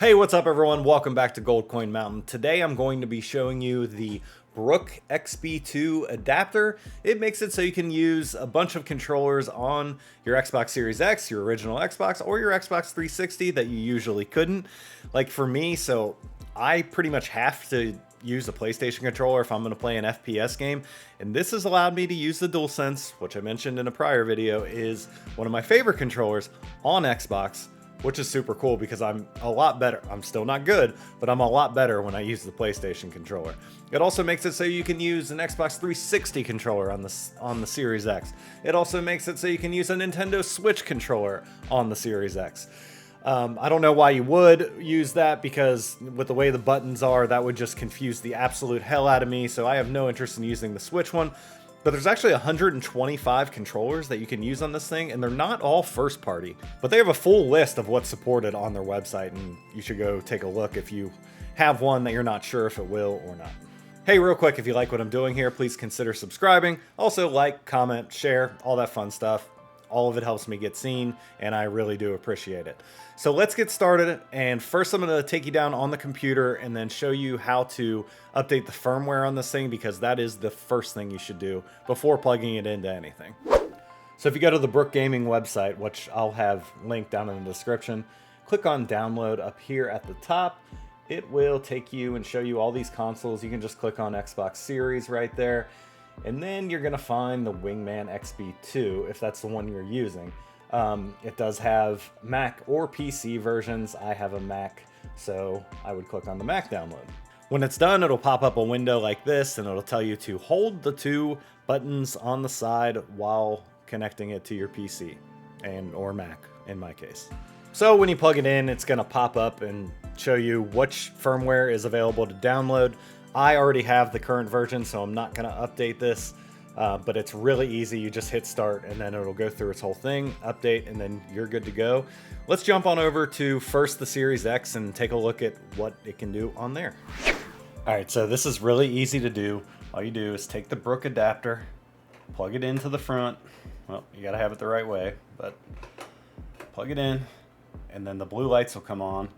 Hey, what's up everyone? Welcome back to Gold Coin Mountain. Today I'm going to be showing you the Brook Xb2 adapter. It makes it so you can use a bunch of controllers on your Xbox Series X, your original Xbox, or your Xbox 360 that you usually couldn't. Like for me, so I pretty much have to use a PlayStation controller if I'm going to play an FPS game, and this has allowed me to use the DualSense, which I mentioned in a prior video is one of my favorite controllers on Xbox, which is super cool because I'm a lot better. I'm still not good, but I'm a lot better when I use the PlayStation controller. It also makes it so you can use an Xbox 360 controller on the Series X. It also makes it so you can use a Nintendo Switch controller on the Series X. I don't know why you would use that, because with the way the buttons are, that would just confuse the absolute hell out of me, so I have no interest in using the Switch one. But there's actually 125 controllers that you can use on this thing, and they're not all first party. But they have a full list of what's supported on their website, and you should go take a look if you have one that you're not sure if it will or not. Hey, real quick, if you like what I'm doing here, please consider subscribing. Also like, comment, share, all that fun stuff. All of it helps me get seen, and I really do appreciate it. So let's get started, and first I'm going to take you down on the computer and then show you how to update the firmware on this thing, because that is the first thing you should do before plugging it into anything. So if you go to the Brook Gaming website, which I'll have linked down in the description, click on download up here at the top. It will take you and show you all these consoles. You can just click on Xbox Series right there. And then you're going to find the Wingman Xb2 if that's the one you're using. It does have Mac or PC versions. I have a Mac, so I would click on the Mac download. When it's done, it'll pop up a window like this, and it'll tell you to hold the two buttons on the side while connecting it to your PC or Mac in my case. So when you plug it in, it's going to pop up and show you which firmware is available to download. I already have the current version, so I'm not going to update this, but it's really easy. You just hit start, and then it'll go through its whole thing, update, and then you're good to go. Let's jump on over to first the Series X and take a look at what it can do on there. All right, so this is really easy to do. All you do is take the Brook adapter, plug it into the front. Well, you got to have it the right way, but plug it in, and then the blue lights will come on.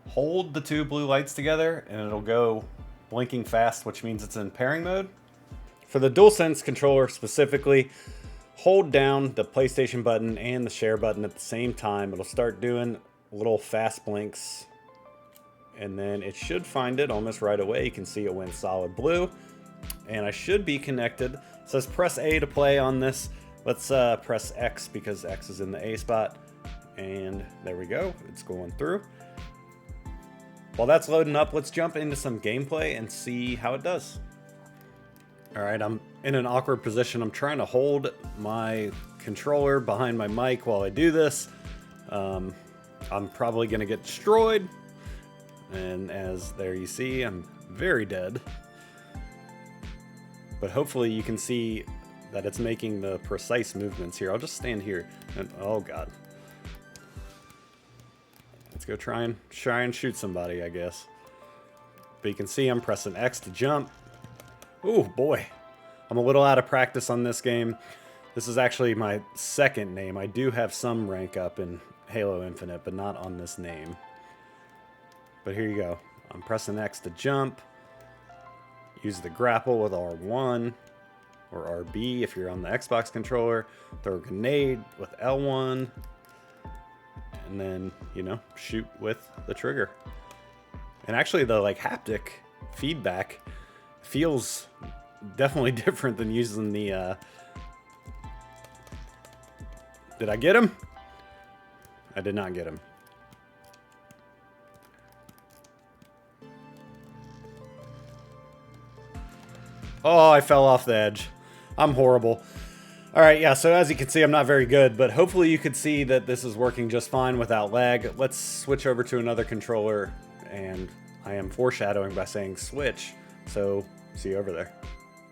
Hold the two blue lights together, and it'll go blinking fast, which means it's in pairing mode. For the DualSense controller specifically, hold down the PlayStation button and the share button at the same time. It'll start doing little fast blinks, and then it should find it almost right away. You can see it went solid blue, and I should be connected. It says press A to play on this. Let's press X because X is in the A spot, and there we go. It's going through. While that's loading up, let's jump into some gameplay and see how it does. All right, I'm in an awkward position. I'm trying to hold my controller behind my mic while I do this. I'm probably gonna get destroyed. And as there you see, I'm very dead. But hopefully you can see that it's making the precise movements here. I'll just stand here and, oh God. Let's go try and shoot somebody, I guess. But you can see I'm pressing X to jump. Ooh, boy. I'm a little out of practice on this game. This is actually my second name. I do have some rank up in Halo Infinite, but not on this name. But here you go. I'm pressing X to jump. Use the grapple with R1 or RB if you're on the Xbox controller. Throw a grenade with L1. And then, you know, shoot with the trigger. And actually the haptic feedback feels definitely different than using the Did I get him? I did not get him. Oh, I fell off the edge. I'm horrible. Alright, yeah, so as you can see, I'm not very good, but hopefully you could see that this is working just fine without lag. Let's switch over to another controller, and I am foreshadowing by saying switch, so see you over there.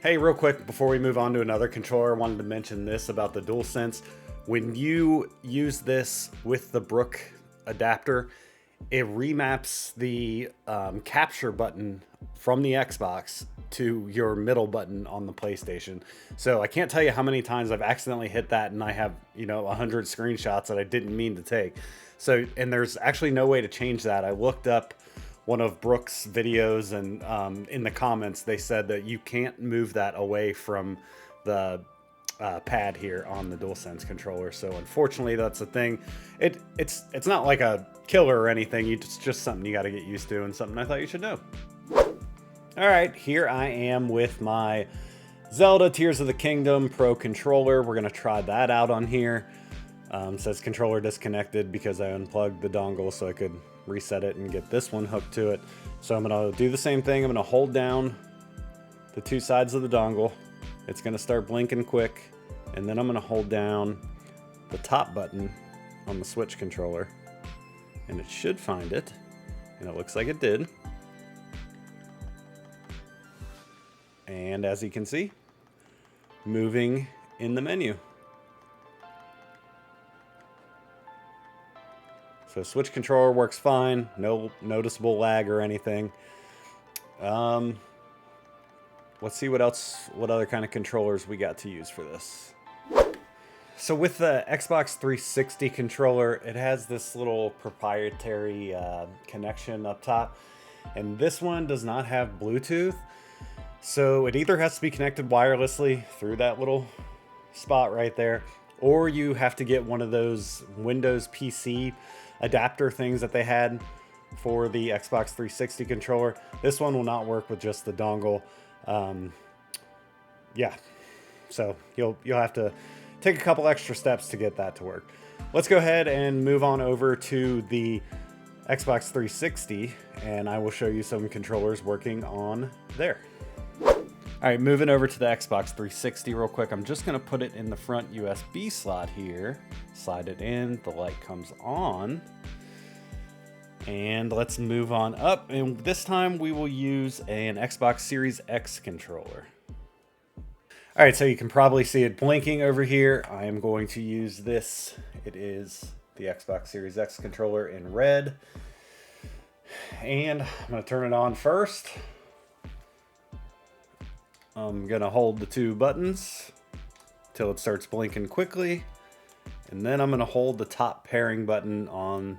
Hey, real quick, before we move on to another controller, I wanted to mention this about the DualSense. When you use this with the Brook adapter, it remaps the capture button from the Xbox to your middle button on the PlayStation. So I can't tell you how many times I've accidentally hit that and I have, 100 screenshots that I didn't mean to take. So, and there's actually no way to change that. I looked up one of Brook's videos, and in the comments they said that you can't move that away from the pad here on the DualSense controller. So unfortunately, that's a thing. It's not like a killer or anything. It's just something you got to get used to, and something I thought you should know. All right, here I am with my Zelda Tears of the Kingdom Pro controller. We're gonna try that out on here. Says controller disconnected because I unplugged the dongle so I could reset it and get this one hooked to it. So I'm gonna do the same thing. I'm gonna hold down the two sides of the dongle. It's gonna start blinking quick, and then I'm gonna hold down the top button on the Switch controller, and it should find it, and it looks like it did. And as you can see, moving in the menu. So Switch controller works fine, no noticeable lag or anything. Let's see what other kind of controllers we got to use for this. So with the Xbox 360 controller, it has this little proprietary connection up top, and this one does not have Bluetooth. So it either has to be connected wirelessly through that little spot right there, or you have to get one of those Windows PC adapter things that they had for the Xbox 360 controller. This one will not work with just the dongle. Yeah, so you'll have to take a couple extra steps to get that to work. Let's go ahead and move on over to the Xbox 360, and I will show you some controllers working on there. All right, moving over to the Xbox 360 real quick. I'm just gonna put it in the front USB slot here, slide it in, the light comes on, and let's move on up. And this time we will use an Xbox Series X controller. All right, so you can probably see it blinking over here. I am going to use this. It is the Xbox Series X controller in red. And I'm gonna turn it on first. I'm gonna hold the two buttons till it starts blinking quickly. And then I'm gonna hold the top pairing button on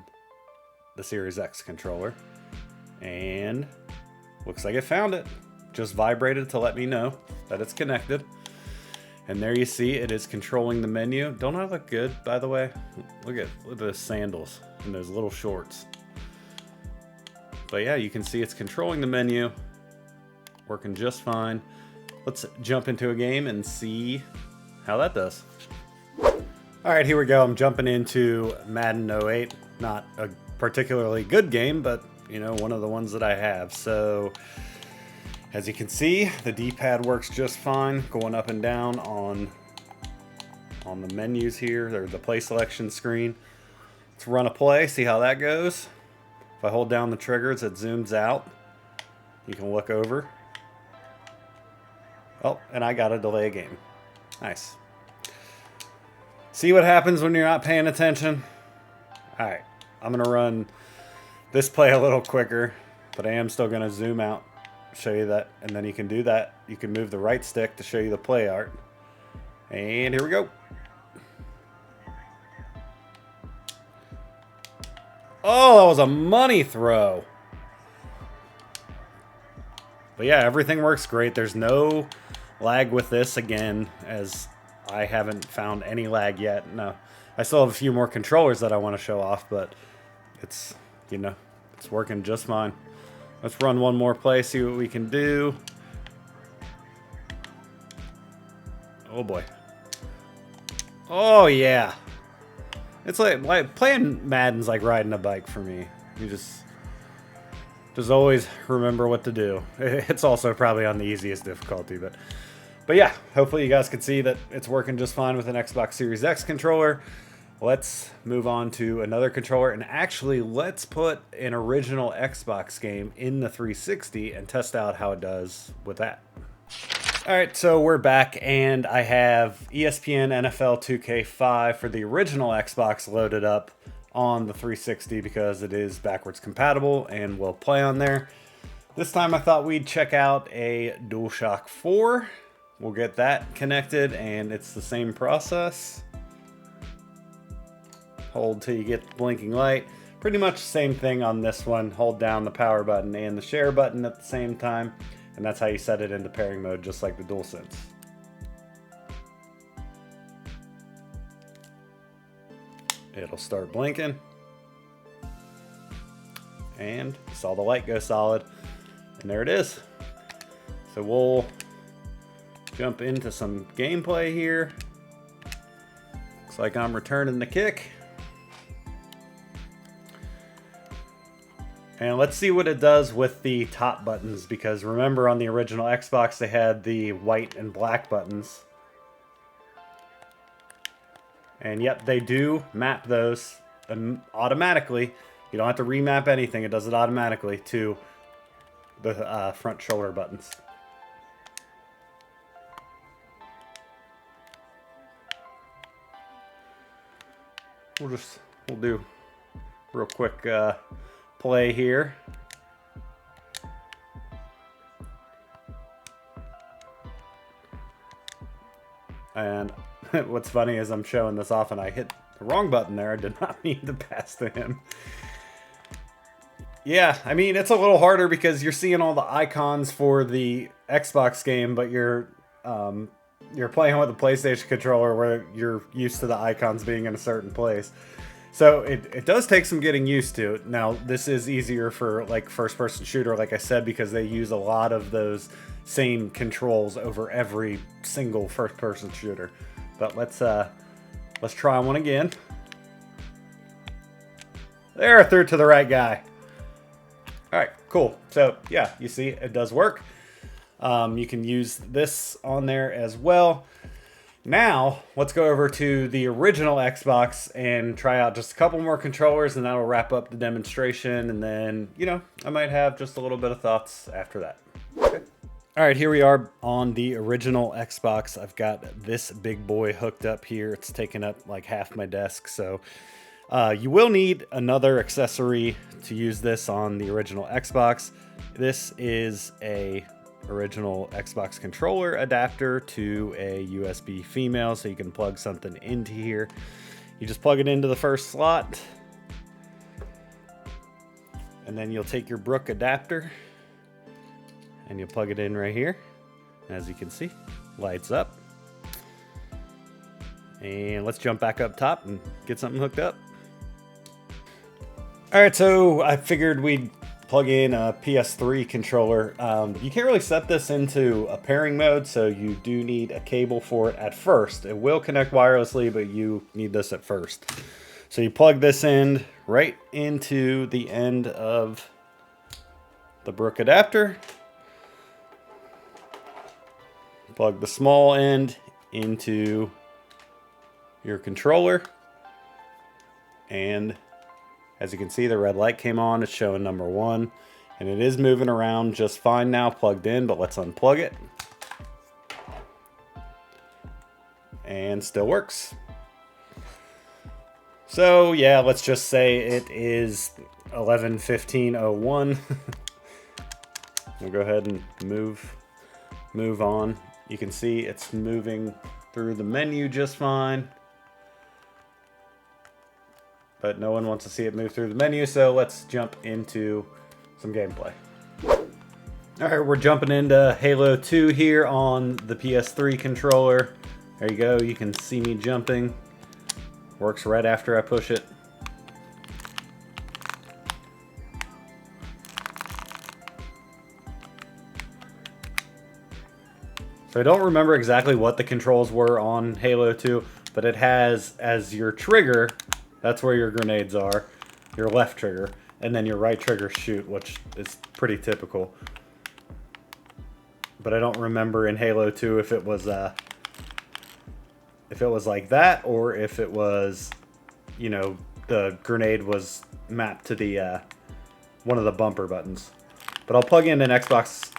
the Series X controller. And looks like it found it. Just vibrated to let me know that it's connected. And there you see it is controlling the menu. Don't I look good, by the way? Look at those sandals and those little shorts. But yeah, you can see it's controlling the menu, working just fine. Let's jump into a game and see how that does. All right, here we go. I'm jumping into Madden 08. Not a particularly good game, but one of the ones that I have. So as you can see, the D-pad works just fine, going up and down on the menus here, or the play selection screen. Let's run a play, see how that goes. If I hold down the triggers, it zooms out. You can look over. Oh, and I got to delay a game. Nice. See what happens when you're not paying attention? All right, I'm going to run this play a little quicker, but I am still going to zoom out, show you that, and then you can do that. You can move the right stick to show you the play art. And here we go. Oh, that was a money throw. But yeah, everything works great. There's no lag with this again, as I haven't found any lag yet. No, I still have a few more controllers that I want to show off, but it's, it's working just fine. Let's run one more play, see what we can do. Oh boy. Oh yeah. It's like playing Madden's like riding a bike for me. You just always remember what to do. It's also probably on the easiest difficulty, but yeah, hopefully you guys can see that it's working just fine with an Xbox Series X controller. Let's move on to another controller, and actually let's put an original Xbox game in the 360 and test out how it does with that. All right, so we're back, and I have ESPN NFL 2K5 for the original Xbox loaded up on the 360 because it is backwards compatible and will play on there. This time I thought we'd check out a DualShock 4. We'll get that connected and it's the same process. Hold till you get the blinking light. Pretty much the same thing on this one. Hold down the power button and the share button at the same time. And that's how you set it into pairing mode, just like the DualSense. It'll start blinking. And saw the light go solid. And there it is. So we'll jump into some gameplay here. Looks like I'm returning the kick. And let's see what it does with the top buttons, because remember on the original Xbox they had the white and black buttons. And yep, they do map those automatically. You don't have to remap anything, it does it automatically to the front shoulder buttons. We'll do real quick play here. And what's funny is I'm showing this off and I hit the wrong button there. I did not mean to pass to him. Yeah, I mean, it's a little harder because you're seeing all the icons for the Xbox game, but you're playing with the PlayStation controller where you're used to the icons being in a certain place. So it does take some getting used to. Now, this is easier for like first-person shooter, like I said, because they use a lot of those same controls over every single first-person shooter. But let's try one again. There, I threw it to the right guy. All right, cool. So yeah, you see it does work. You can use this on there as well. Now, let's go over to the original Xbox and try out just a couple more controllers, and that'll wrap up the demonstration. And then, you know, I might have just a little bit of thoughts after that. Okay. All right, here we are on the original Xbox. I've got this big boy hooked up here. It's taking up like half my desk. So you will need another accessory to use this on the original Xbox. This is a original Xbox controller adapter to a USB female, so you can plug something into here. You just plug it into the first slot, and then you'll take your Brook adapter and you'll plug it in right here. As you can see, lights up. And let's jump back up top and get something hooked up. All right, so I figured we'd plug in a PS3 controller. You can't really set this into a pairing mode, so you do need a cable for it at first. It will connect wirelessly, but you need this at first. So you plug this in right into the end of the Brook adapter. Plug the small end into your controller, and as you can see, the red light came on. It's showing number 1, and it is moving around just fine now, plugged in, but let's unplug it. And still works. So yeah, let's just say it is 11:15:01. We'll go ahead and move on. You can see it's moving through the menu just fine. But no one wants to see it move through the menu, so let's jump into some gameplay. Alright, we're jumping into Halo 2 here on the PS3 controller. There you go, you can see me jumping. Works right after I push it. So I don't remember exactly what the controls were on Halo 2, but it has as your trigger, that's where your grenades are, your left trigger, and then your right trigger shoot, which is pretty typical. But I don't remember in Halo 2 if it was like that, or if it was, you know, the grenade was mapped to the one of the bumper buttons. But I'll plug in an Xbox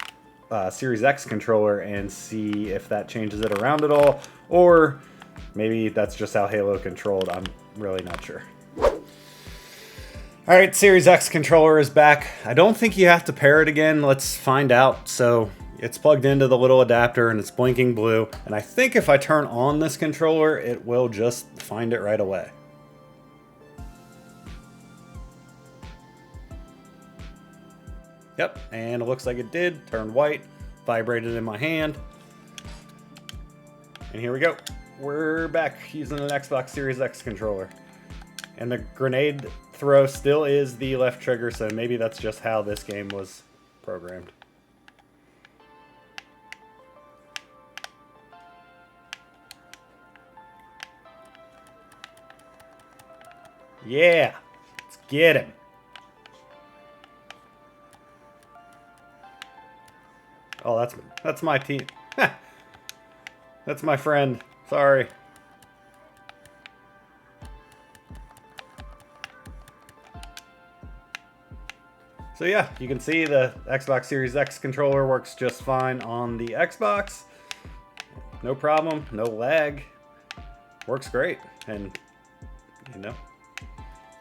Series X controller and see if that changes it around at all, or maybe that's just how Halo controlled. I'm really not sure. All right, Series X controller is back. I don't think you have to pair it again. Let's find out. So it's plugged into the little adapter and it's blinking blue. And I think if I turn on this controller, it will just find it right away. Yep, and it looks like it did. Turned white, vibrated in my hand. And here we go. We're back using an Xbox Series X controller. And the grenade throw still is the left trigger, so maybe that's just how this game was programmed. Yeah, let's get him. Oh, that's my team. That's my friend. Sorry. So yeah, you can see the Xbox Series X controller works just fine on the Xbox. No problem, no lag. Works great. And, you know,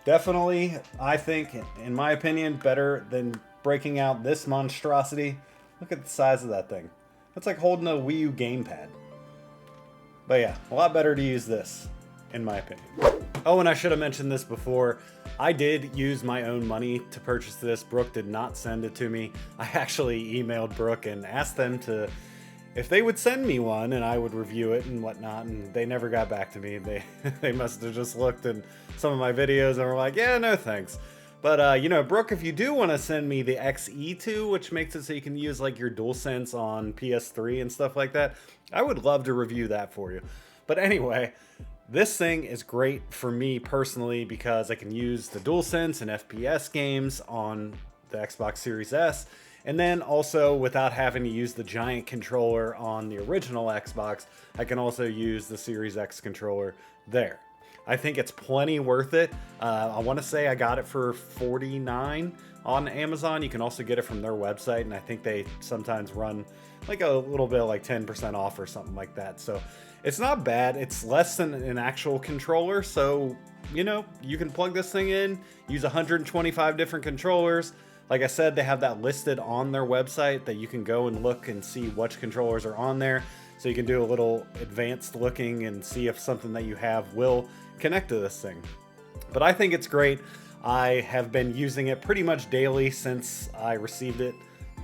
definitely, I think, in my opinion, better than breaking out this monstrosity. Look at the size of that thing. That's like holding a Wii U gamepad. But yeah, a lot better to use this, in my opinion. Oh, and I should have mentioned this before. I did use my own money to purchase this. Brook did not send it to me. I actually emailed Brook and asked them if they would send me one and I would review it and whatnot, and they never got back to me. They must have just looked at some of my videos and were like, yeah, no thanks. But, you know, Brook, if you do want to send me the Xe2, which makes it so you can use, like, your DualSense on PS3 and stuff like that, I would love to review that for you. But anyway, this thing is great for me personally because I can use the DualSense and FPS games on the Xbox Series S, and then also without having to use the giant controller on the original Xbox, I can also use the Series X controller there. I think it's plenty worth it. I want to say I got it for $49 on Amazon. You can also get it from their website, and I think they sometimes run like a little bit like 10% off or something like that. So it's not bad. It's less than an actual controller, so you know, you can plug this thing in, use 125 different controllers. Like I said, they have that listed on their website that you can go and look and see which controllers are on there. So you can do a little advanced looking and see if something that you have will connect to this thing. But I think it's great. I have been using it pretty much daily since I received it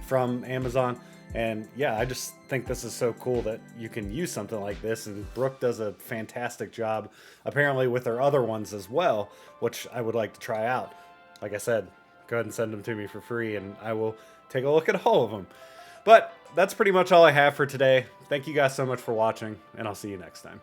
from Amazon. And yeah, I just think this is so cool that you can use something like this. And Brook does a fantastic job, apparently, with their other ones as well, which I would like to try out. Like I said, go ahead and send them to me for free and I will take a look at all of them. But that's pretty much all I have for today. Thank you guys so much for watching, and I'll see you next time.